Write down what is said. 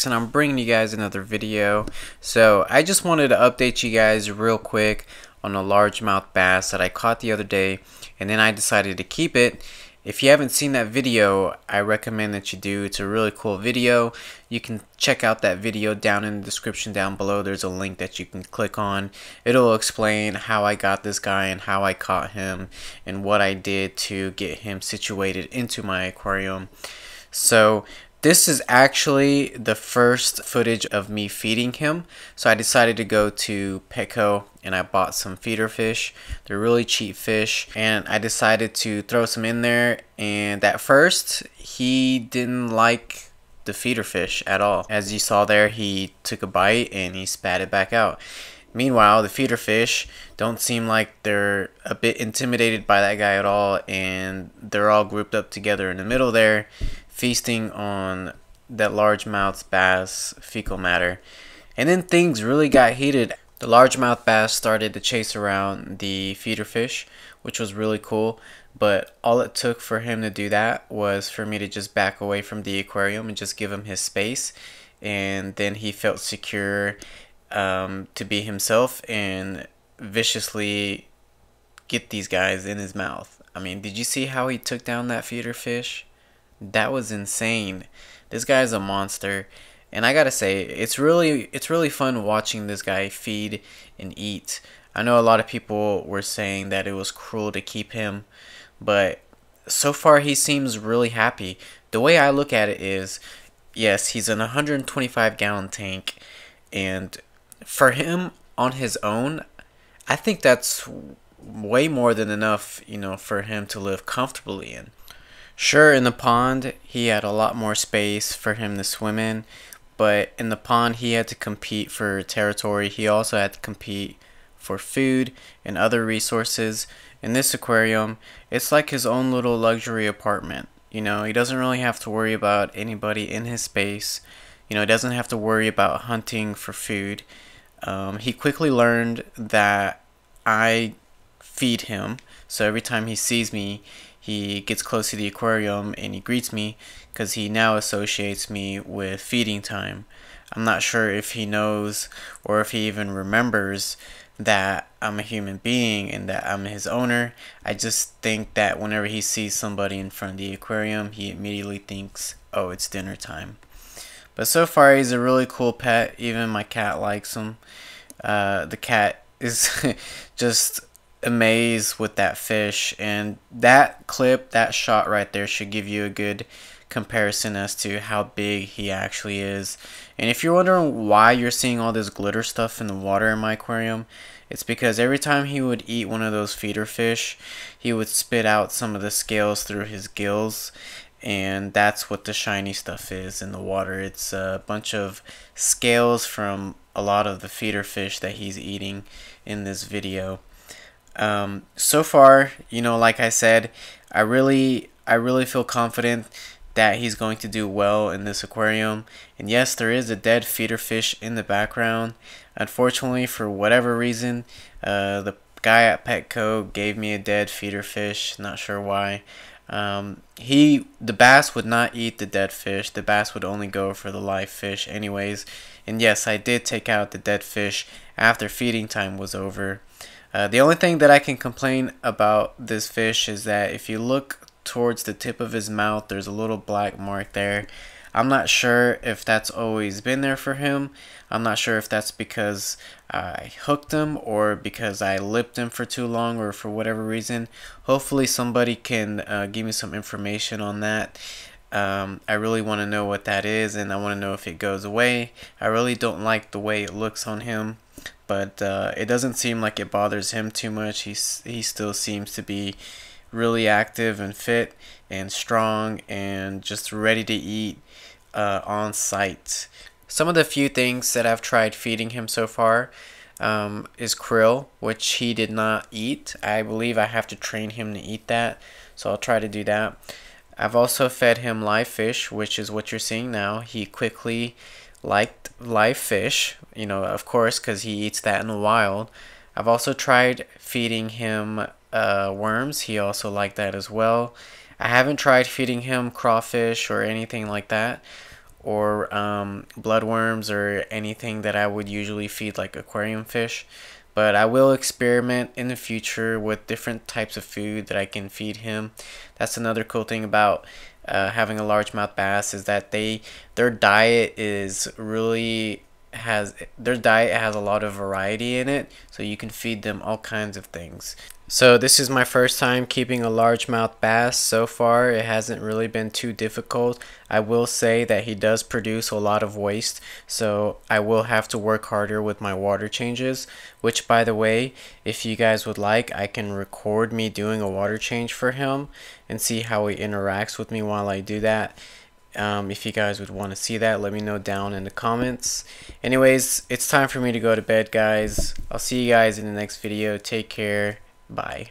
MasterAquatics, and I'm bringing you guys another video. So I just wanted to update you guys real quick on a largemouth bass that I caught the other day, and then I decided to keep it. If you haven't seen that video, I recommend that you do. It's a really cool video. You can check out that video down in the description down below. There's a link that you can click on. It'll explain how I got this guy and how I caught him and what I did to get him situated into my aquarium. So this is actually the first footage of me feeding him. So I decided to go to Petco and I bought some feeder fish. They're really cheap fish, and I decided to throw some in there, and at first he didn't like the feeder fish at all. As you saw there, he took a bite and he spat it back out. Meanwhile, the feeder fish don't seem like they're a bit intimidated by that guy at all, and they're all grouped up together in the middle there, feasting on that largemouth bass fecal matter. And then things really got heated. The largemouth bass started to chase around the feeder fish, which was really cool, but all it took for him to do that was for me to just back away from the aquarium and just give him his space, and then he felt secure to be himself and viciously get these guys in his mouth. I mean, did you see how he took down that feeder fish? That was insane. This guy's a monster, and I gotta say, it's really fun watching this guy feed and eat. I know a lot of people were saying that it was cruel to keep him, but so far he seems really happy. The way I look at it is, yes, he's in a 125-gallon tank, and for him on his own, I think that's way more than enough, you know, for him to live comfortably in. Sure, in the pond, he had a lot more space for him to swim in, but in the pond, he had to compete for territory. He also had to compete for food and other resources. In this aquarium, it's like his own little luxury apartment. You know, he doesn't really have to worry about anybody in his space. You know, he doesn't have to worry about hunting for food. He quickly learned that I feed him, so every time he sees me, he gets close to the aquarium and he greets me, because he now associates me with feeding time. I'm not sure if he knows or if he even remembers that I'm a human being and that I'm his owner. I just think that whenever he sees somebody in front of the aquarium, he immediately thinks, oh, it's dinner time. But so far, he's a really cool pet. Even my cat likes him. The cat is just amazed with that fish, and that clip, that shot right there, should give you a good comparison as to how big he actually is. And if you're wondering why you're seeing all this glitter stuff in the water in my aquarium, it's because every time he would eat one of those feeder fish, he would spit out some of the scales through his gills, and that's what the shiny stuff is in the water. It's a bunch of scales from a lot of the feeder fish that he's eating in this video. So far, you know, like I said, I really feel confident that he's going to do well in this aquarium. And yes, there is a dead feeder fish in the background. Unfortunately, for whatever reason, the guy at Petco gave me a dead feeder fish. Not sure why. The bass would not eat the dead fish. The bass would only go for the live fish anyways. And yes, I did take out the dead fish after feeding time was over. The only thing that I can complain about this fish is that if you look towards the tip of his mouth, there's a little black mark there. I'm not sure if that's always been there for him. I'm not sure if that's because I hooked him or because I lipped him for too long or for whatever reason. Hopefully somebody can give me some information on that. I really want to know what that is, and I want to know if it goes away. I really don't like the way it looks on him, but it doesn't seem like it bothers him too much. He still seems to be really active and fit and strong and just ready to eat on sight. Some of the few things that I've tried feeding him so far is krill, which he did not eat. I believe I have to train him to eat that, so I'll try to do that. I've also fed him live fish, which is what you're seeing now. He quickly liked live fish, you know, of course, because he eats that in the wild. I've also tried feeding him worms. He also liked that as well. I haven't tried feeding him crawfish or anything like that, or bloodworms or anything that I would usually feed like aquarium fish. But I will experiment in the future with different types of food that I can feed him. That's another cool thing about having a largemouth bass, is that their diet is really their diet has a lot of variety in it, so you can feed them all kinds of things. So this is my first time keeping a largemouth bass. So far it hasn't really been too difficult. I will say that he does produce a lot of waste, so I will have to work harder with my water changes, which, by the way, if you guys would like, I can record me doing a water change for him and see how he interacts with me while I do that. If you guys would want to see that, let me know down in the comments. Anyways, it's time for me to go to bed, guys. I'll see you guys in the next video. Take care. Bye.